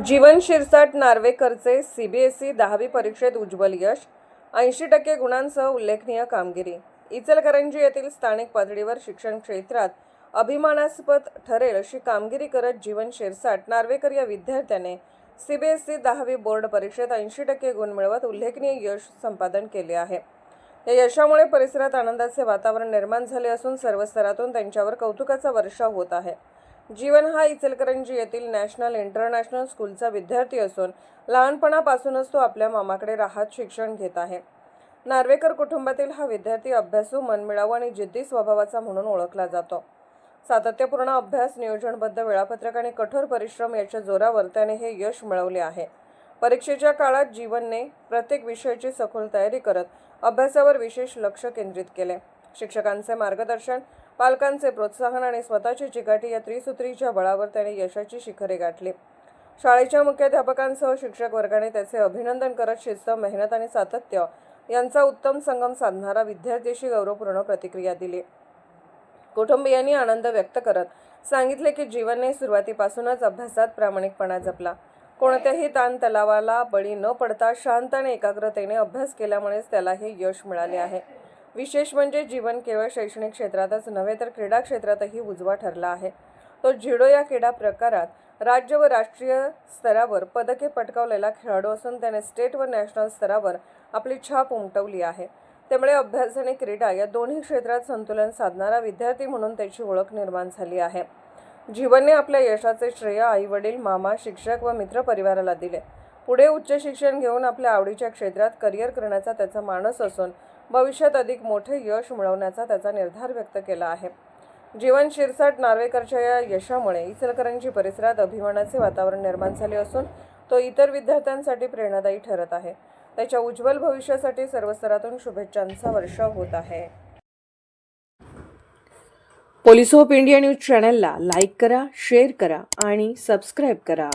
जीवन Shirsat नार्वेकरचे CBSE 10वी परीक्षेत उज्ज्वल यश, 80% गुणांसह उल्लेखनीय कामगिरी. इचलकरंजी येथील स्थानिक पातळीवर शिक्षण क्षेत्रात अभिमानास्पद ठरेल अशी कामगिरी करत जीवन शिरसाट नार्वेकर या विद्यार्थ्याने सीबीएसई 10वी बोर्ड परीक्षेत 80% गुण मिळवत उल्लेखनीय यश संपादन केले आहे. या यशामुळे परिसरात आनंदाचे वातावरण निर्माण झाले असून सर्व स्तरातून त्यांच्यावर कौतुकाचा वर्षाव होत आहे. जीवन हा इचलकरंजी येथील नॅशनल इंटरनॅशनल स्कूलचा विद्यार्थी असून लहानपणापासूनच तो आपल्या मामाकडे राहत शिक्षण घेत आहे. नार्वेकर कुटुंबातील हा विद्यार्थी अभ्यासू, मनमिळावू आणि जिद्दी स्वभावाचा म्हणून ओळखला जातो. सातत्यपूर्ण अभ्यास, नियोजनबद्ध वेळापत्रक आणि कठोर परिश्रम याच्या जोरावर त्याने हे यश मिळवले आहे. परीक्षेच्या काळात जीवनने प्रत्येक विषयाची सखोल तयारी करत अभ्यासावर विशेष लक्ष केंद्रित केले. शिक्षकांचे मार्गदर्शन, पालकांचे प्रोत्साहन आणि स्वतःची चिकाटी या त्रिसूत्रीच्या बळावर त्याने यशाची शिखरे गाठली. शाळेच्या मुख्याध्यापकांसह शिक्षक वर्गाने त्याचे अभिनंदन करत शिस्त, मेहनत आणि सातत्य यांचा उत्तम संगम साधणारा विद्यार्थ्याशी गौरवपूर्ण प्रतिक्रिया दिली. कुटुंबियांनी आनंद व्यक्त करत सांगितले की जीवनने सुरुवातीपासूनच अभ्यासात प्रामाणिकपणा जपला. कोणत्याही ताणतणावाला बळी न पडता शांत आणि एकाग्रतेने अभ्यास केल्यामुळेच त्याला हे यश मिळाले आहे. विशेष म्हणजे जीवन केवळ शैक्षणिक क्षेत्रातच नव्हे तर क्रीडा क्षेत्रातही उजवा ठरला आहे. तो ज्युडो या क्रीडा प्रकारात राज्य व राष्ट्रीय स्तरावर पदके पटकावलेला खेळाडू असून त्याने स्टेट व नॅशनल स्तरावर आपली छाप उमटवली आहे. त्यामुळे अभ्यास आणि क्रीडा या दोन्ही क्षेत्रात संतुलन साधणारा विद्यार्थी म्हणून त्याची ओळख निर्माण झाली आहे. जीवनने आपल्या यशाचे श्रेय आई-वडील, मामा, शिक्षक व मित्रपरिवाराला दिले. पुढे उच्च शिक्षण घेऊन आपल्या आवडीच्या क्षेत्रात करिअर करण्याचा त्याचा मानस असून भविष्यात अधिक मोठे यश मिळवण्याचा त्याचा निर्धार व्यक्त केला आहे. जीवन शिरसाट नार्वेकरच्या या यशामुळे इचलकरंजी परिसरात अभिमानाचे वातावरण निर्माण झाले असून तो इतर विद्यार्थ्यांसाठी प्रेरणादायी ठरत आहे. त्याच्या उज्ज्वल भविष्यासाठी सर्व स्तरातून शुभेच्छांचा वर्षाव होत आहे. पोलीस होप इंडिया न्यूज चॅनलला लाईक करा, शेअर करा आणि सबस्क्राईब करा.